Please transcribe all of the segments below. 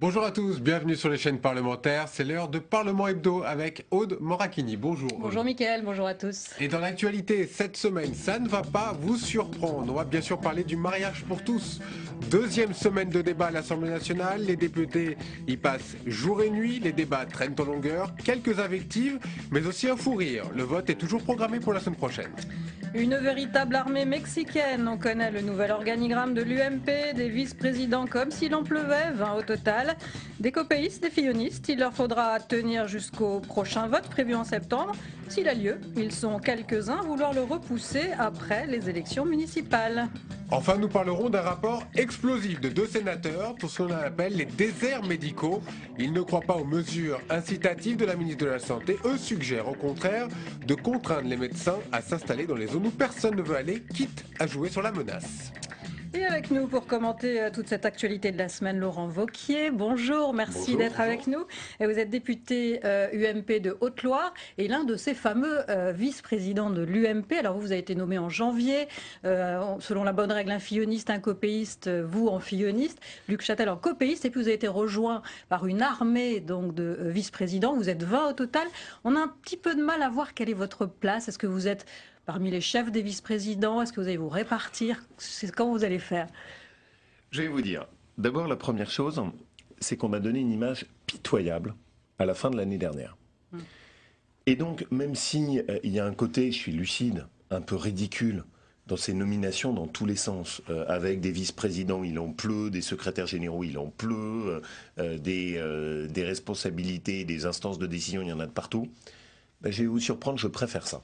Bonjour à tous, bienvenue sur les chaînes parlementaires. C'est l'heure de Parlement Hebdo avec Aude Moracchini. Bonjour. Bonjour Mickaël, bonjour à tous. Et dans l'actualité, cette semaine, ça ne va pas vous surprendre. On va bien sûr parler du mariage pour tous. Deuxième semaine de débat à l'Assemblée nationale. Les députés y passent jour et nuit. Les débats traînent en longueur. Quelques invectives, mais aussi un fou rire. Le vote est toujours programmé pour la semaine prochaine. Une véritable armée mexicaine. On connaît le nouvel organigramme de l'UMP, des vice-présidents comme s'il en pleuvait, 20 au total. Des copéistes, des fillonistes. Il leur faudra tenir jusqu'au prochain vote prévu en septembre. S'il a lieu, ils sont quelques-uns à vouloir le repousser après les élections municipales. Enfin, nous parlerons d'un rapport explosif de 2 sénateurs, tout ce qu'on appelle les déserts médicaux. Ils ne croient pas aux mesures incitatives de la ministre de la Santé. Eux suggèrent au contraire de contraindre les médecins à s'installer dans les zones où personne ne veut aller, quitte à jouer sur la menace. Et avec nous pour commenter toute cette actualité de la semaine, Laurent Wauquiez. Bonjour, merci d'être avec nous. Et vous êtes député UMP de Haute-Loire et l'un de ces fameux vice-présidents de l'UMP. Alors vous avez été nommé en janvier, selon la bonne règle, un filloniste, un copéiste, vous en filloniste, Luc Châtel en copéiste, et puis vous avez été rejoint par une armée donc, de vice-présidents. Vous êtes 20 au total. On a un petit peu de mal à voir quelle est votre place. Est-ce que vous êtes parmi les chefs des vice-présidents? Est-ce que vous allez vous répartir? C'est quand vous allez faire? Je vais vous dire. D'abord, la première chose, c'est qu'on m'a donné une image pitoyable à la fin de l'année dernière. Et donc, même si il y a un côté, je suis lucide, un peu ridicule dans ces nominations dans tous les sens, avec des vice-présidents, il en pleut, des secrétaires généraux, il en pleut, des responsabilités, des instances de décision, il y en a de partout. Ben, je vais vous surprendre, je préfère ça.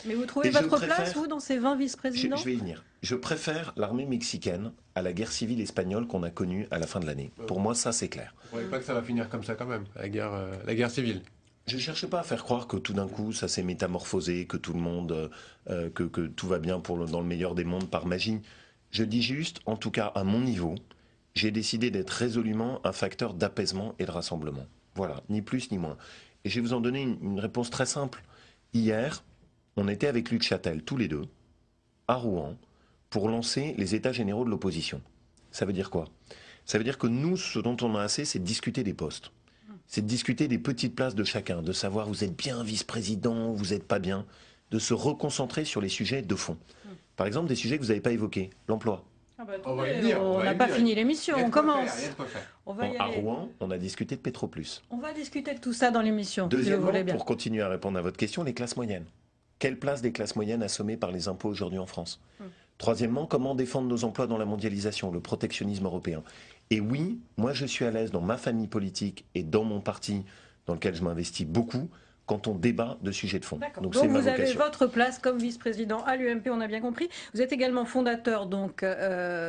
Mais vous trouvez votre place, vous, dans ces 20 vice-présidents? Je vais y venir. Je préfère l'armée mexicaine à la guerre civile espagnole qu'on a connue à la fin de l'année. Pour moi, ça, c'est clair. Vous ne croyez pas que ça va finir comme ça quand même, la guerre civile? Je ne cherche pas à faire croire que tout d'un coup, ça s'est métamorphosé, que tout le monde, que tout va bien dans le meilleur des mondes par magie. Je dis juste, en tout cas à mon niveau, j'ai décidé d'être résolument un facteur d'apaisement et de rassemblement. Voilà, ni plus ni moins. Et je vais vous en donner une réponse très simple. Hier, on était avec Luc Châtel, tous les deux, à Rouen, pour lancer les états généraux de l'opposition. Ça veut dire quoi? Ça veut dire que nous, ce dont on a assez, c'est de discuter des postes. C'est de discuter des petites places de chacun, de savoir vous êtes bien vice-président, vous n'êtes pas bien, de se reconcentrer sur les sujets de fond. Par exemple, des sujets que vous n'avez pas évoqués, l'emploi. On n'a pas fini l'émission, on commence. À Rouen, on a discuté de Petroplus. On va discuter de tout ça dans l'émission, si vous Deuxièmement, voulez bien. pour continuer à répondre à votre question, les classes moyennes. Quelle place des classes moyennes assommées par les impôts aujourd'hui en France? Troisièmement, comment défendre nos emplois dans la mondialisation, le protectionnisme européen? Et oui, moi je suis à l'aise dans ma famille politique et dans mon parti, dans lequel je m'investis beaucoup, quand on débat de sujets de fond. Donc vous ma avez vocation. votre place comme vice-président à l'UMP, on a bien compris. Vous êtes également fondateur donc,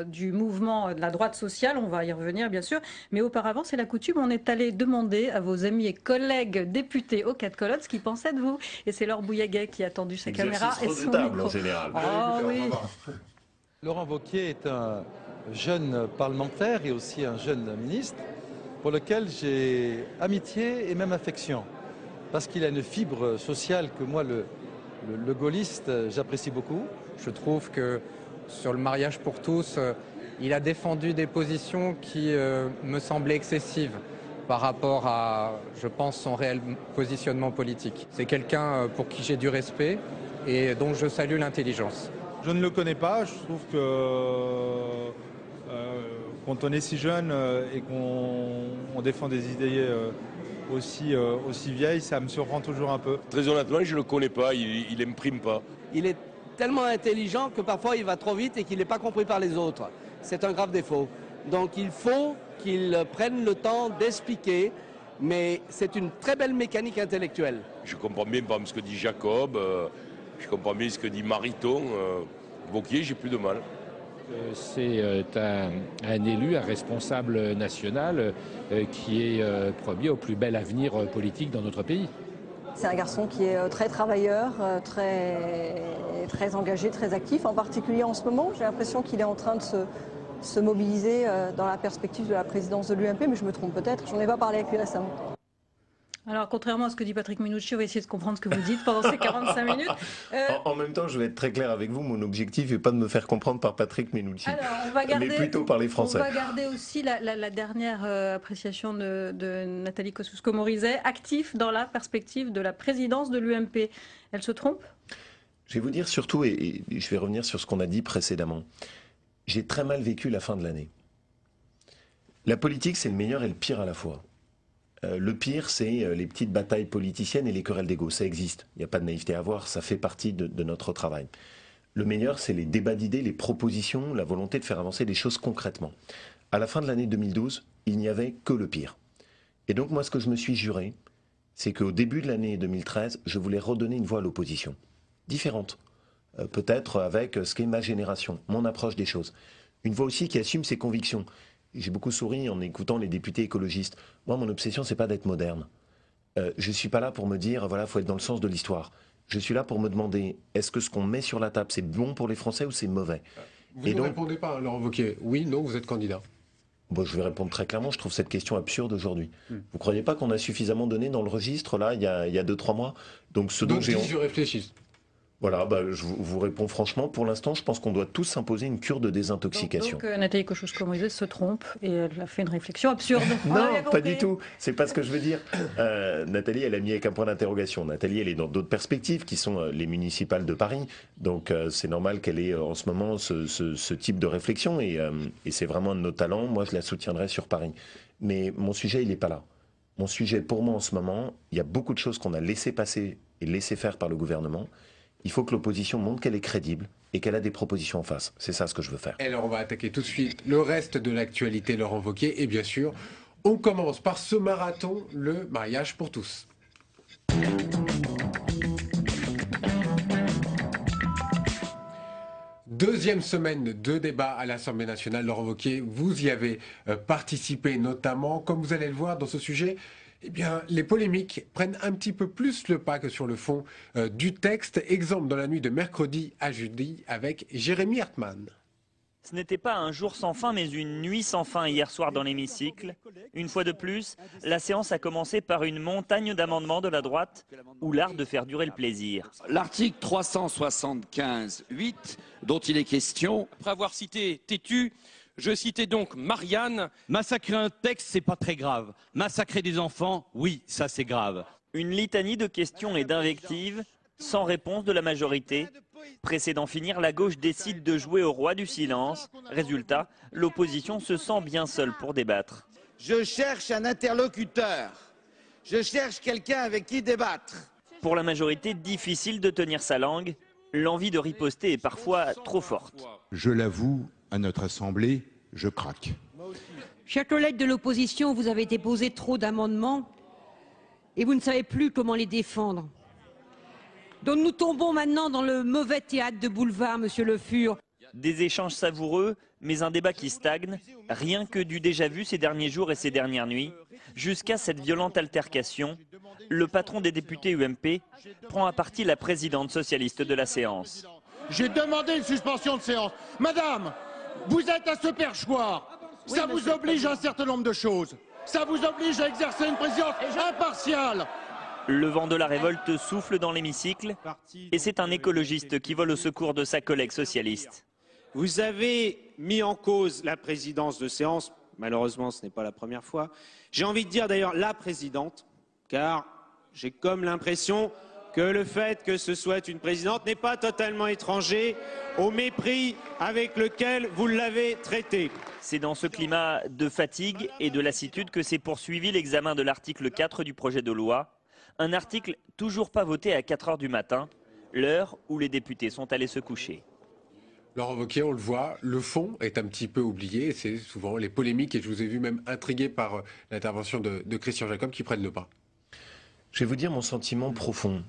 du mouvement de la droite sociale, on va y revenir bien sûr. Mais auparavant, c'est la coutume, on est allé demander à vos amis et collègues députés aux 4 colonnes ce qu'ils pensaient de vous. Et c'est Laure Bouillaguet qui a tendu sa caméra et son micro. En général. Ah oui. Laurent Wauquiez est un jeune parlementaire et aussi un jeune ministre pour lequel j'ai amitié et même affection. Parce qu'il a une fibre sociale que moi, le gaulliste, j'apprécie beaucoup. Je trouve que sur le mariage pour tous, il a défendu des positions qui me semblaient excessives par rapport à, je pense, son réel positionnement politique. C'est quelqu'un pour qui j'ai du respect et dont je salue l'intelligence. Je ne le connais pas, je trouve que quand on est si jeune et qu'on défend des idées aussi vieilles, ça me surprend toujours un peu. Très honnêtement, je ne le connais pas, il n'imprime pas. Il est tellement intelligent que parfois il va trop vite et qu'il n'est pas compris par les autres. C'est un grave défaut. Donc il faut qu'il prenne le temps d'expliquer, mais c'est une très belle mécanique intellectuelle. Je comprends bien par exemple ce que dit Jacob, je comprends bien ce que dit Mariton. Wauquiez, j'ai plus de mal. C'est un élu, un responsable national qui est promis au plus bel avenir politique dans notre pays. C'est un garçon qui est très travailleur, très engagé, très actif, en particulier en ce moment. J'ai l'impression qu'il est en train de se mobiliser dans la perspective de la présidence de l'UMP, mais je me trompe peut-être, j'en ai pas parlé avec lui récemment. Alors, contrairement à ce que dit Patrick Minucci, on va essayer de comprendre ce que vous dites pendant ces 45 minutes. En même temps, je vais être très clair avec vous, mon objectif n'est pas de me faire comprendre par Patrick Minucci, mais plutôt par les Français. On va garder aussi la dernière appréciation de Nathalie Kosciusko-Morizet, actif dans la perspective de la présidence de l'UMP. Elle se trompe ? Je vais vous dire surtout, et je vais revenir sur ce qu'on a dit précédemment, j'ai très mal vécu la fin de l'année. La politique, c'est le meilleur et le pire à la fois. Le pire, c'est les petites batailles politiciennes et les querelles d'ego. Ça existe. Il n'y a pas de naïveté à avoir. Ça fait partie de notre travail. Le meilleur, c'est les débats d'idées, les propositions, la volonté de faire avancer les choses concrètement. À la fin de l'année 2012, il n'y avait que le pire. Et donc, moi, ce que je me suis juré, c'est qu'au début de l'année 2013, je voulais redonner une voix à l'opposition. Différente. Peut-être avec ce qu'est ma génération, mon approche des choses. Une voix aussi qui assume ses convictions. J'ai beaucoup souri en écoutant les députés écologistes. Moi, mon obsession, c'est pas d'être moderne. Je suis pas là pour me dire, voilà, faut être dans le sens de l'histoire. Je suis là pour me demander, est-ce que ce qu'on met sur la table, c'est bon pour les Français ou c'est mauvais? Vous ne répondez pas, Laurent Wauquiez. Oui, non, vous êtes candidat. Bon, je vais répondre très clairement, je trouve cette question absurde aujourd'hui. Vous ne croyez pas qu'on a suffisamment donné dans le registre, là, il y a 2-3 mois? Donc, je réfléchis. Voilà, je vous réponds franchement. Pour l'instant, je pense qu'on doit tous s'imposer une cure de désintoxication. Donc Nathalie Kosciusko-Morizet se trompe et elle a fait une réflexion absurde. Non, pas du tout. C'est pas ce que je veux dire. Nathalie, elle a mis avec un point d'interrogation. Nathalie, elle est dans d'autres perspectives qui sont les municipales de Paris. Donc c'est normal qu'elle ait en ce moment ce type de réflexion et c'est vraiment un de nos talents. Moi, je la soutiendrai sur Paris. Mais mon sujet, il n'est pas là. Mon sujet, pour moi, en ce moment, il y a beaucoup de choses qu'on a laissé passer et laissé faire par le gouvernement. Il faut que l'opposition montre qu'elle est crédible et qu'elle a des propositions en face. C'est ça ce que je veux faire. Et alors on va attaquer tout de suite le reste de l'actualité, Laurent Wauquiez. Et bien sûr, on commence par ce marathon, le mariage pour tous. Deuxième semaine de débat à l'Assemblée nationale. Laurent Wauquiez, vous y avez participé notamment. Comme vous allez le voir dans ce sujet, eh bien, les polémiques prennent un petit peu plus le pas que sur le fond du texte. Exemple dans la nuit de mercredi à jeudi avec Jérémy Hartmann. Ce n'était pas un jour sans fin, mais une nuit sans fin hier soir dans l'hémicycle. Une fois de plus, la séance a commencé par une montagne d'amendements de la droite ou l'art de faire durer le plaisir. L'article 375.8 dont il est question. Après avoir cité Tétu, je citais donc Marianne. Massacrer un texte, c'est pas très grave. Massacrer des enfants, oui, ça c'est grave. Une litanie de questions et d'invectives, sans réponse de la majorité. Pressée d'en finir, la gauche décide de jouer au roi du silence. Résultat, l'opposition se sent bien seule pour débattre. Je cherche un interlocuteur. Je cherche quelqu'un avec qui débattre. Pour la majorité, difficile de tenir sa langue. L'envie de riposter est parfois trop forte. Je l'avoue, à notre Assemblée, je craque. Chers collègues de l'opposition, vous avez déposé trop d'amendements et vous ne savez plus comment les défendre. Donc nous tombons maintenant dans le mauvais théâtre de boulevard, monsieur Le Fur. Des échanges savoureux, mais un débat qui stagne. Rien que du déjà vu ces derniers jours et ces dernières nuits. Jusqu'à cette violente altercation, le patron des députés UMP prend à partie la présidente socialiste de la séance. J'ai demandé une suspension de séance. Madame, vous êtes à ce perchoir. Ça vous oblige à un certain nombre de choses. Ça vous oblige à exercer une présidence impartiale. Le vent de la révolte souffle dans l'hémicycle et c'est un écologiste qui vole au secours de sa collègue socialiste. Vous avez mis en cause la présidence de séance. Malheureusement, ce n'est pas la première fois. J'ai envie de dire d'ailleurs la présidente, car j'ai comme l'impression que le fait que ce soit une présidente n'est pas totalement étranger au mépris avec lequel vous l'avez traité. C'est dans ce climat de fatigue et de lassitude que s'est poursuivi l'examen de l'article 4 du projet de loi. Un article toujours pas voté à 4 h du matin, l'heure où les députés sont allés se coucher. Laurent Wauquiez, on le voit, le fond est un petit peu oublié. C'est souvent les polémiques, et je vous ai vu même intrigué par l'intervention de Christian Jacob, qui prennent le pas. Je vais vous dire mon sentiment profond.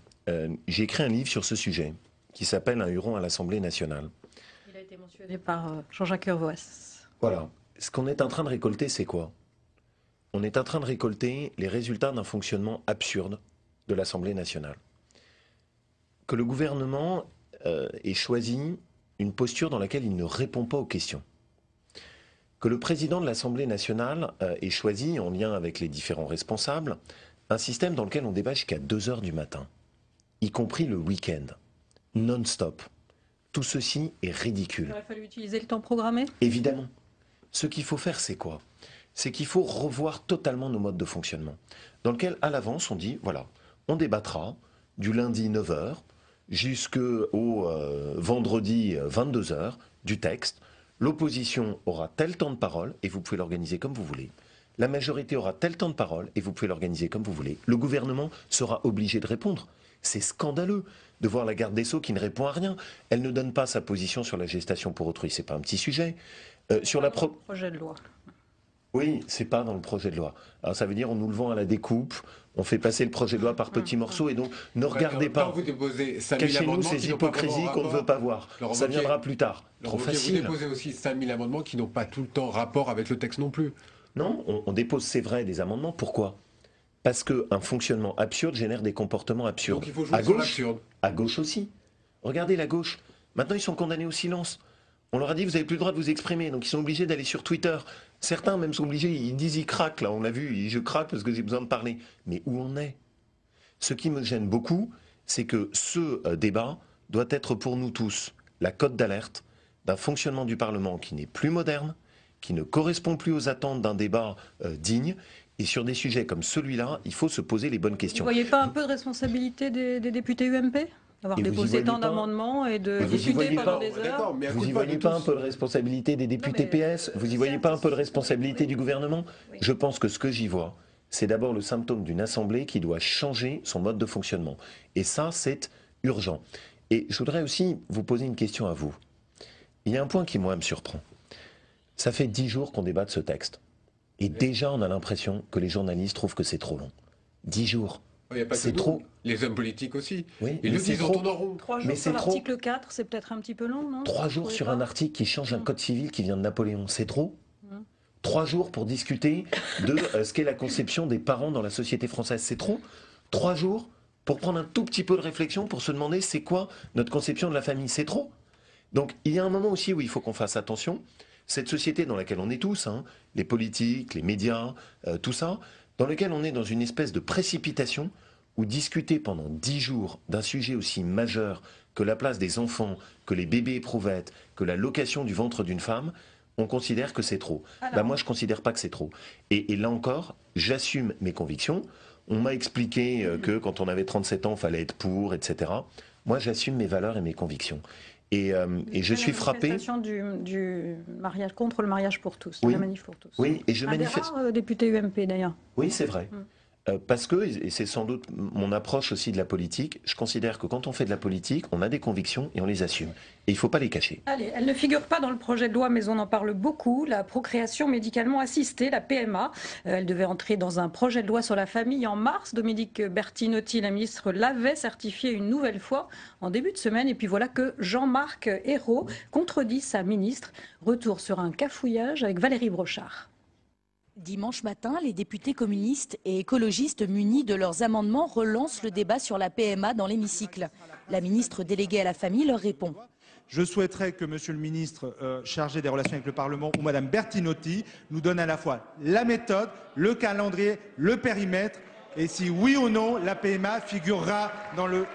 J'ai écrit un livre sur ce sujet qui s'appelle « Un Huron à l'Assemblée nationale ». Il a été mentionné par Jean-Jacques Urvoas. Voilà. Ce qu'on est en train de récolter, c'est quoi? On est en train de récolter les résultats d'un fonctionnement absurde de l'Assemblée nationale. Que le gouvernement ait choisi une posture dans laquelle il ne répond pas aux questions. Que le président de l'Assemblée nationale ait choisi, en lien avec les différents responsables, un système dans lequel on débat jusqu'à 2 h du matin, y compris le week-end, non-stop. Tout ceci est ridicule. Il aurait fallu utiliser le temps programmé ? Évidemment. Ce qu'il faut faire, c'est quoi? C'est qu'il faut revoir totalement nos modes de fonctionnement, dans lequel, à l'avance, on dit, voilà, on débattra du lundi 9 h jusqu'au vendredi 22 h du texte. L'opposition aura tel temps de parole et vous pouvez l'organiser comme vous voulez. La majorité aura tel temps de parole et vous pouvez l'organiser comme vous voulez. Le gouvernement sera obligé de répondre. C'est scandaleux de voir la garde des Sceaux qui ne répond à rien. Elle ne donne pas sa position sur la gestation pour autrui, c'est pas un petit sujet. Sur la projet de loi. Oui, c'est pas dans le projet de loi. Alors ça veut dire on nous le vend à la découpe, on fait passer le projet de loi par petits morceaux et donc ne regardez pas. Cachez-nous ces hypocrisies qu'on ne veut pas voir. Ça viendra plus tard. Trop facile. Vous déposez aussi 5000 amendements qui n'ont pas tout le temps rapport avec le texte non plus. Non, on dépose, c'est vrai, des amendements. Pourquoi? Parce qu'un fonctionnement absurde génère des comportements absurdes. Donc il faut jouer sur l'absurde. À gauche aussi. Regardez la gauche. Maintenant, ils sont condamnés au silence. On leur a dit, vous n'avez plus le droit de vous exprimer. Donc ils sont obligés d'aller sur Twitter. Certains même sont obligés, ils disent, ils craquent, là, on l'a vu, je craque parce que j'ai besoin de parler. Mais où on est? Ce qui me gêne beaucoup, c'est que ce débat doit être pour nous tous la cote d'alerte d'un fonctionnement du Parlement qui n'est plus moderne, qui ne correspond plus aux attentes d'un débat digne. Et sur des sujets comme celui-là, il faut se poser les bonnes questions. Vous ne voyez pas un peu de responsabilité des députés UMP d'avoir déposé tant d'amendements et de discuter pendant des heures? Vous n'y voyez pas un peu de responsabilité des députés PS? Vous n'y voyez pas un peu de responsabilité du gouvernement? Je pense que ce que j'y vois, c'est d'abord le symptôme d'une assemblée qui doit changer son mode de fonctionnement. Et ça, c'est urgent. Et je voudrais aussi vous poser une question à vous. Il y a un point qui, moi, me surprend. Ça fait 10 jours qu'on débat de ce texte. Et déjà, on a l'impression que les journalistes trouvent que c'est trop long. 10 jours. C'est trop. Les hommes politiques aussi. Oui, ils le disent en tournant rond. 3 jours sur l'article 4, c'est peut-être un petit peu long, non? 3 jours sur un article qui change un code civil qui vient de Napoléon, c'est trop? 3 jours pour discuter de ce qu'est la conception des parents dans la société française, c'est trop? 3 jours pour prendre un tout petit peu de réflexion pour se demander c'est quoi notre conception de la famille, c'est trop? Donc il y a un moment aussi où il faut qu'on fasse attention. Cette société dans laquelle on est tous, les politiques, les médias, tout ça, dans lequel on est dans une espèce de précipitation où discuter pendant 10 jours d'un sujet aussi majeur que la place des enfants, que les bébés éprouvettes, que la location du ventre d'une femme, on considère que c'est trop. Moi, je ne considère pas que c'est trop. Et là encore, j'assume mes convictions. On m'a expliqué que quand on avait 37 ans, il fallait être pour, etc. Moi, j'assume mes valeurs et mes convictions. Et je suis frappé. Du mariage contre le mariage pour tous, oui. La manif pour tous. Oui, et je manifeste. Un des rares députés UMP d'ailleurs. Oui, c'est vrai. Parce que, et c'est sans doute mon approche aussi de la politique, je considère que quand on fait de la politique, on a des convictions et on les assume. Et il ne faut pas les cacher. Allez, elle ne figure pas dans le projet de loi, mais on en parle beaucoup. La procréation médicalement assistée, la PMA. Elle devait entrer dans un projet de loi sur la famille en mars. Dominique Bertinotti, la ministre, l'avait certifié une nouvelle fois en début de semaine. Et puis voilà que Jean-Marc Ayrault contredit sa ministre. Retour sur un cafouillage avec Valérie Brochard. Dimanche matin, les députés communistes et écologistes munis de leurs amendements relancent le débat sur la PMA dans l'hémicycle. La ministre déléguée à la famille leur répond. Je souhaiterais que Monsieur le ministre chargé des relations avec le Parlement ou Madame Bertinotti nous donne à la fois la méthode, le calendrier, le périmètre et si oui ou non la PMA figurera dans le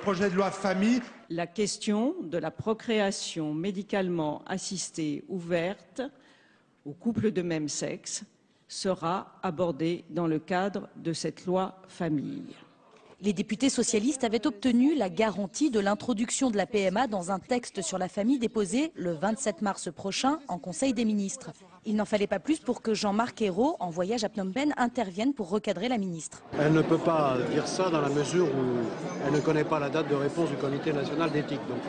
projet de loi famille. La question de la procréation médicalement assistée ouverte aux couples de même sexe sera abordée dans le cadre de cette loi famille. Les députés socialistes avaient obtenu la garantie de l'introduction de la PMA dans un texte sur la famille déposé le 27 mars prochain en Conseil des ministres. Il n'en fallait pas plus pour que Jean-Marc Ayrault, en voyage à Phnom Penh, intervienne pour recadrer la ministre. Elle ne peut pas dire ça dans la mesure où elle ne connaît pas la date de réponse du Comité national d'éthique. Donc,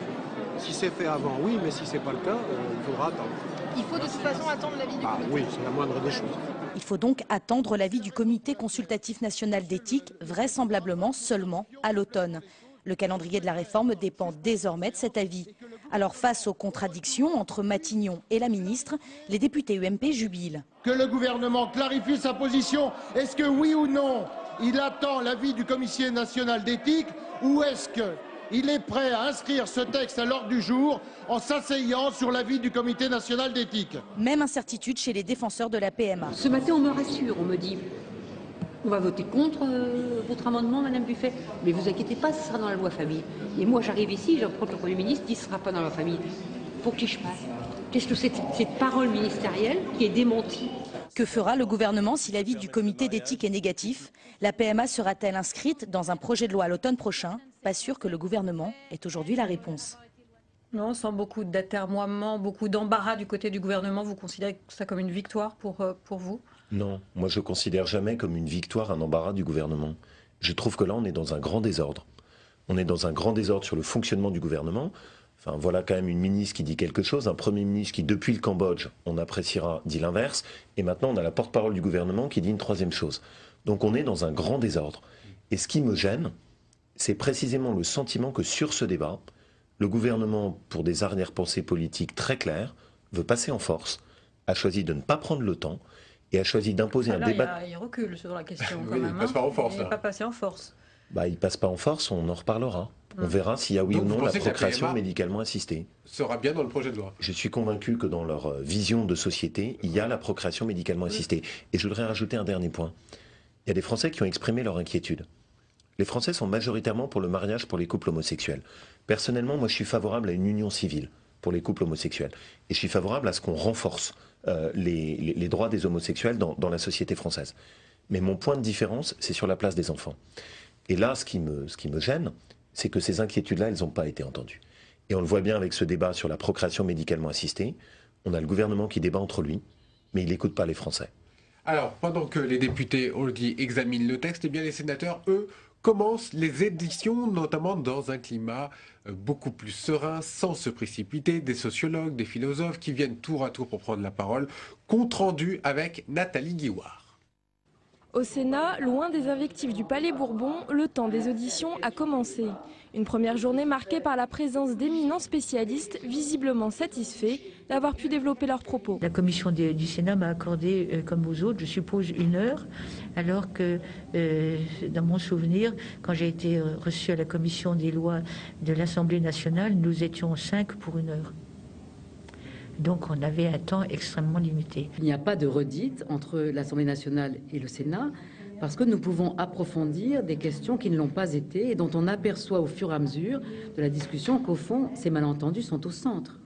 si c'est fait avant, oui, mais si ce n'est pas le cas, il faudra attendre. Il faut de toute façon attendre l'avis du comité. Oui, c'est la moindre des choses. Il faut donc attendre l'avis du Comité consultatif national d'éthique, vraisemblablement seulement à l'automne. Le calendrier de la réforme dépend désormais de cet avis. Alors face aux contradictions entre Matignon et la ministre, les députés UMP jubilent. Que le gouvernement clarifie sa position. Est-ce que oui ou non, il attend l'avis du Comité national d'éthique ou est-ce qu'il est prêt à inscrire ce texte à l'ordre du jour en s'asseyant sur l'avis du Comité national d'éthique? Même incertitude chez les défenseurs de la PMA. Ce matin, on me rassure, on me dit On va voter contre votre amendement, Madame Buffet. Mais vous inquiétez pas, ce sera dans la loi famille. Et moi, j'arrive ici, j'approche le Premier ministre, il ne sera pas dans la famille. Pour qui je passe? Qu'est-ce que c'est cette parole ministérielle qui est démentie? Que fera le gouvernement si l'avis du comité d'éthique est négatif? La PMA sera-t-elle inscrite dans un projet de loi à l'automne prochain? Pas sûr que le gouvernement ait aujourd'hui la réponse. Non, sans beaucoup d'atermoiements, beaucoup d'embarras du côté du gouvernement, vous considérez ça comme une victoire pour vous? Non, moi je ne considère jamais comme une victoire un embarras du gouvernement. Je trouve que là on est dans un grand désordre. On est dans un grand désordre sur le fonctionnement du gouvernement. Enfin voilà quand même une ministre qui dit quelque chose, un Premier ministre qui depuis le Cambodge, on appréciera, dit l'inverse. Et maintenant on a la porte-parole du gouvernement qui dit une troisième chose. Donc on est dans un grand désordre. Et ce qui me gêne, c'est précisément le sentiment que sur ce débat, le gouvernement, pour des arrière-pensées politiques très claires, veut passer en force, a choisi de ne pas prendre le temps et a choisi d'imposer un débat. Il recule sur la question quand Oui, même. il passe pas en force. Il n'est pas passé en force. Bah, il passe pas en force, on en reparlera. On verra s'il y a oui Donc ou non vous la pensez que la procréation PMA médicalement assistée. Sera bien dans le projet de loi. Je suis convaincu que dans leur vision de société, il y a la procréation médicalement assistée. Et je voudrais rajouter un dernier point. Il y a des Français qui ont exprimé leur inquiétude. Les Français sont majoritairement pour le mariage pour les couples homosexuels. Personnellement, moi je suis favorable à une union civile pour les couples homosexuels. Et je suis favorable à ce qu'on renforce les droits des homosexuels dans la société française. Mais mon point de différence, c'est sur la place des enfants. Et là, ce qui me gêne, c'est que ces inquiétudes-là, elles n'ont pas été entendues. Et on le voit bien avec ce débat sur la procréation médicalement assistée. On a le gouvernement qui débat entre lui, mais il n'écoute pas les Français. Alors, pendant que les députés, on le dit, examinent le texte, eh bien les sénateurs, eux, commencent les éditions, notamment dans un climat beaucoup plus serein, sans se précipiter. Des sociologues, des philosophes qui viennent tour à tour pour prendre la parole. Compte rendu avec Nathalie Guiouard. Au Sénat, loin des invectives du Palais Bourbon, le temps des auditions a commencé. Une première journée marquée par la présence d'éminents spécialistes, visiblement satisfaits d'avoir pu développer leurs propos. La commission du Sénat m'a accordé, comme aux autres, je suppose, 1 heure, alors que, dans mon souvenir, quand j'ai été reçu à la commission des lois de l'Assemblée nationale, nous étions 5 pour 1 heure. Donc on avait un temps extrêmement limité. Il n'y a pas de redite entre l'Assemblée nationale et le Sénat, parce que nous pouvons approfondir des questions qui ne l'ont pas été et dont on aperçoit au fur et à mesure de la discussion qu'au fond, ces malentendus sont au centre.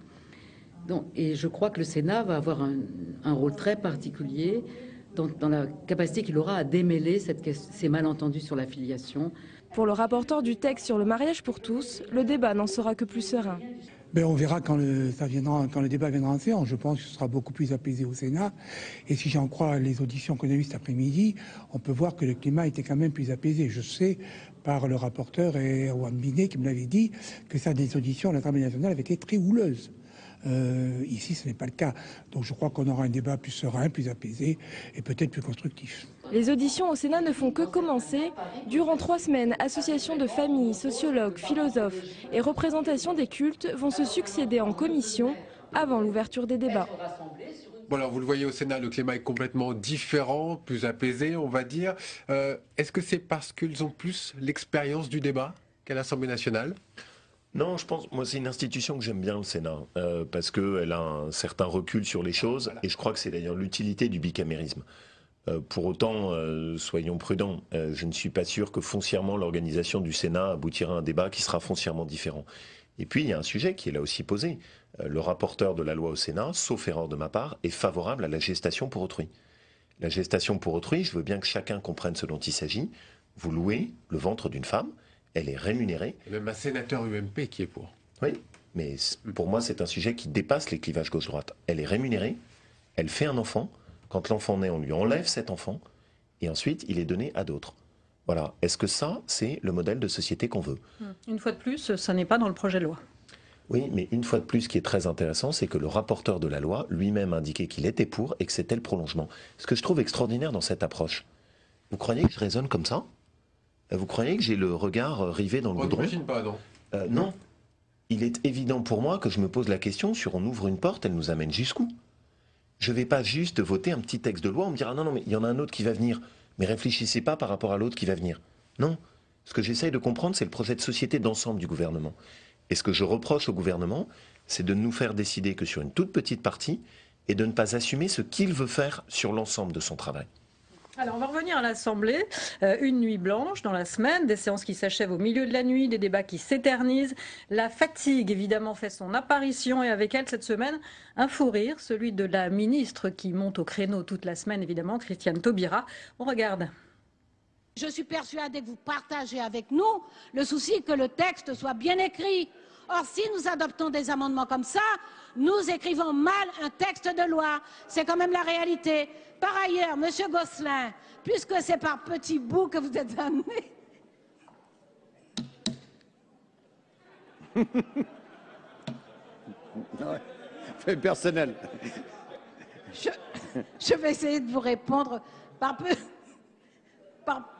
Et je crois que le Sénat va avoir un rôle très particulier dans la capacité qu'il aura à démêler ces malentendus sur la filiation. Pour le rapporteur du texte sur le mariage pour tous, le débat n'en sera que plus serein. On verra quand le débat viendra en séance. Je pense que ce sera beaucoup plus apaisé au Sénat. Et si j'en crois les auditions qu'on a eues cet après-midi, on peut voir que le climat était quand même plus apaisé. Je sais, par le rapporteur et Erwan Binet qui me l'avait dit, que certaines auditions à l'Assemblée nationale avaient été très houleuses. Ici, ce n'est pas le cas. Donc je crois qu'on aura un débat plus serein, plus apaisé et peut-être plus constructif. Les auditions au Sénat ne font que commencer. Durant 3 semaines, associations de familles, sociologues, philosophes et représentations des cultes vont se succéder en commission avant l'ouverture des débats. Bon alors vous le voyez au Sénat, le climat est complètement différent, plus apaisé on va dire. Est-ce que c'est parce qu'ils ont plus l'expérience du débat qu'à l'Assemblée nationale ? Non, je pense, moi c'est une institution que j'aime bien, le Sénat, parce qu'elle a un certain recul sur les choses, et je crois que c'est d'ailleurs l'utilité du bicamérisme. Pour autant, soyons prudents, je ne suis pas sûr que foncièrement l'organisation du Sénat aboutira à un débat qui sera foncièrement différent. Et puis il y a un sujet qui est là aussi posé. Le rapporteur de la loi au Sénat, sauf erreur de ma part, est favorable à la gestation pour autrui. La gestation pour autrui, je veux bien que chacun comprenne ce dont il s'agit. Vous louez le ventre d'une femme, elle est rémunérée. Il y a même un sénateur UMP qui est pour. Oui, mais pour moi c'est un sujet qui dépasse les clivages gauche-droite. Elle est rémunérée, elle fait un enfant. Quand l'enfant naît, on lui enlève cet enfant et ensuite il est donné à d'autres. Voilà. Est-ce que ça, c'est le modèle de société qu'on veut ? Une fois de plus, ça n'est pas dans le projet de loi. Oui, mais une fois de plus, ce qui est très intéressant, c'est que le rapporteur de la loi lui-même indiquait qu'il était pour et que c'était le prolongement. Ce que je trouve extraordinaire dans cette approche. Vous croyez que je raisonne comme ça ? Vous croyez que j'ai le regard rivé dans le goudron ? On n'imagine pas, non. Non. Il est évident pour moi que je me pose la question sur on ouvre une porte, elle nous amène jusqu'où ? Je ne vais pas juste voter un petit texte de loi, on me dira non, mais il y en a un autre qui va venir. Mais réfléchissez pas par rapport à l'autre qui va venir. Non. Ce que j'essaye de comprendre, c'est le projet de société d'ensemble du gouvernement. Et ce que je reproche au gouvernement, c'est de nous faire décider que sur une toute petite partie et de ne pas assumer ce qu'il veut faire sur l'ensemble de son travail. Alors on va revenir à l'Assemblée, une nuit blanche dans la semaine, des séances qui s'achèvent au milieu de la nuit, des débats qui s'éternisent. La fatigue évidemment fait son apparition et avec elle cette semaine un fou rire, celui de la ministre qui monte au créneau toute la semaine évidemment, Christiane Taubira. On regarde. Je suis persuadée que vous partagez avec nous le souci que le texte soit bien écrit. Or, si nous adoptons des amendements comme ça, nous écrivons mal un texte de loi. C'est quand même la réalité. Par ailleurs, Monsieur Gosselin, puisque c'est par petits bouts que vous êtes amené... Fait personnel. Je vais essayer de vous répondre par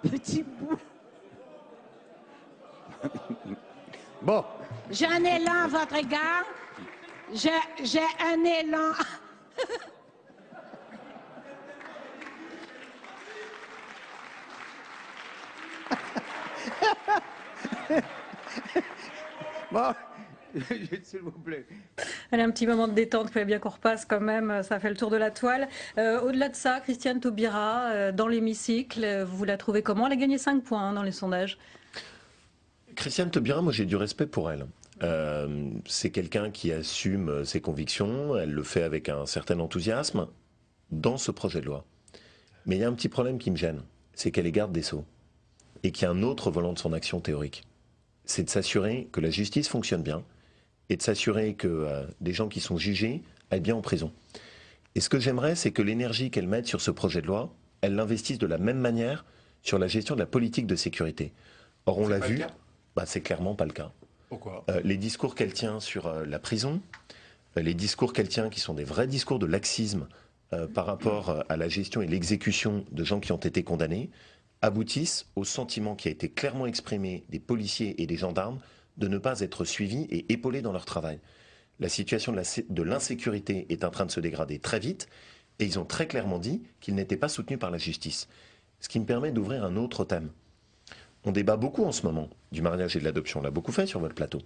petits bouts. Bon. J'ai un élan à votre égard. J'ai un élan. Bon, s'il vous plaît. Allez, un petit moment de détente, il fallait bien qu'on repasse quand même, ça fait le tour de la toile. Au-delà de ça, Christiane Taubira, dans l'hémicycle, vous la trouvez comment? Elle a gagné 5 points dans les sondages. Christiane Taubira, moi j'ai du respect pour elle. C'est quelqu'un qui assume ses convictions, elle le fait avec un certain enthousiasme dans ce projet de loi. Mais il y a un petit problème qui me gêne, c'est qu'elle est garde des Sceaux et qu'il y a un autre volant de son action théorique. C'est de s'assurer que la justice fonctionne bien et de s'assurer que des gens qui sont jugés aillent bien en prison. Et ce que j'aimerais, c'est que l'énergie qu'elle mette sur ce projet de loi, elle l'investisse de la même manière sur la gestion de la politique de sécurité. Or, on l'a vu, c'est clairement pas le cas. Pourquoi? Les discours qu'elle tient sur la prison, les discours qu'elle tient qui sont des vrais discours de laxisme par rapport à la gestion et l'exécution de gens qui ont été condamnés, aboutissent au sentiment qui a été clairement exprimé des policiers et des gendarmes de ne pas être suivis et épaulés dans leur travail. La situation de l'insécurité est en train de se dégrader très vite et ils ont très clairement dit qu'ils n'étaient pas soutenus par la justice. Ce qui me permet d'ouvrir un autre thème. On débat beaucoup en ce moment du mariage et de l'adoption, on l'a beaucoup fait sur votre plateau.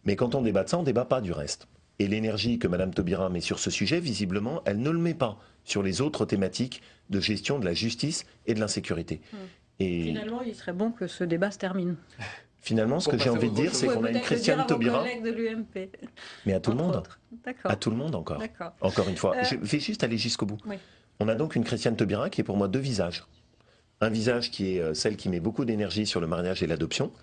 Mais quand on débat de ça, on ne débat pas du reste. Et l'énergie que Mme Taubira met sur ce sujet, visiblement, elle ne le met pas sur les autres thématiques de gestion de la justice et de l'insécurité. Et finalement, il serait bon que ce débat se termine. Finalement, ce que j'ai envie de dire, c'est qu'on a une Christiane Taubira. De l'UMP. Mais à tout le monde. D'accord. À tout le monde encore. Encore une fois. Je vais juste aller jusqu'au bout. Oui. On a donc une Christiane Taubira qui est pour moi deux visages. Un visage qui est celle qui met beaucoup d'énergie sur le mariage et l'adoption,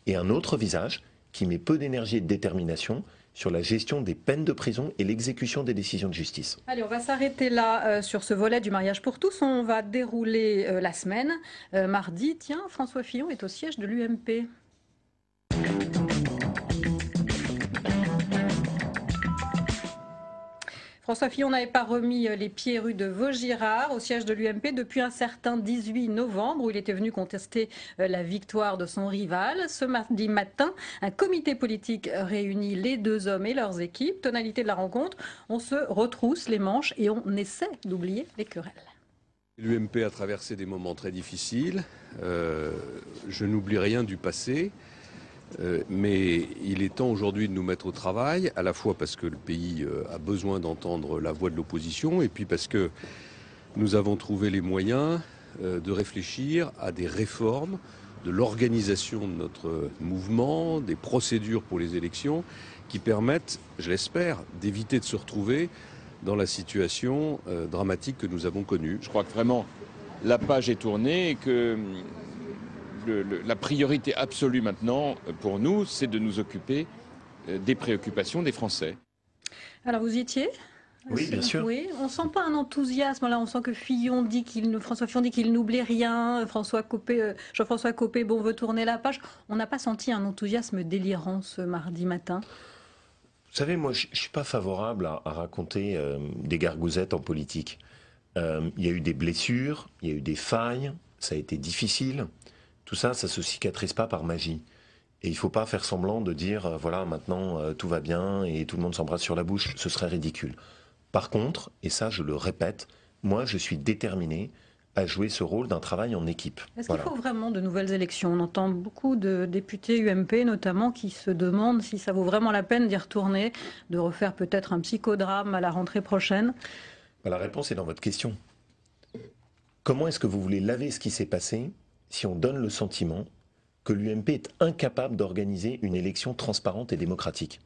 et un autre visage qui met peu d'énergie et de détermination sur la gestion des peines de prison et l'exécution des décisions de justice. Allez, on va s'arrêter là sur ce volet du mariage pour tous. On va dérouler la semaine. Mardi, tiens, François Fillon est au siège de l'UMP. François Fillon n'avait pas remis les pieds rue de Vaugirard au siège de l'UMP depuis un certain 18 novembre où il était venu contester la victoire de son rival. Ce mardi matin, un comité politique réunit les deux hommes et leurs équipes. Tonalité de la rencontre, on se retrousse les manches et on essaie d'oublier les querelles. L'UMP a traversé des moments très difficiles. Je n'oublie rien du passé. Mais il est temps aujourd'hui de nous mettre au travail, à la fois parce que le pays a besoin d'entendre la voix de l'opposition et puis parce que nous avons trouvé les moyens de réfléchir à des réformes de l'organisation de notre mouvement, des procédures pour les élections qui permettent, je l'espère, d'éviter de se retrouver dans la situation dramatique que nous avons connue. Je crois que vraiment la page est tournée et que la priorité absolue maintenant pour nous, c'est de nous occuper des préoccupations des Français. Alors vous y étiez ? Oui, bien sûr. Oui, on sent pas un enthousiasme là. On sent que François Fillon dit qu'il n'oublie rien. Jean-François Copé, bon, veut tourner la page. On n'a pas senti un enthousiasme délirant ce mardi matin. Vous savez, moi, je suis pas favorable à raconter des gargouzettes en politique. Il y a eu des blessures, il y a eu des failles, ça a été difficile. Tout ça, ça se cicatrise pas par magie. Et il faut pas faire semblant de dire, voilà, maintenant tout va bien et tout le monde s'embrasse sur la bouche. Ce serait ridicule. Par contre, et ça je le répète, moi je suis déterminé à jouer ce rôle d'un travail en équipe. Est-ce qu'il faut vraiment de nouvelles élections? On entend beaucoup de députés UMP notamment qui se demandent si ça vaut vraiment la peine d'y retourner, de refaire peut-être un psychodrame à la rentrée prochaine. La réponse est dans votre question. Comment est-ce que vous voulez laver ce qui s'est passé si on donne le sentiment que l'UMP est incapable d'organiser une élection transparente et démocratique?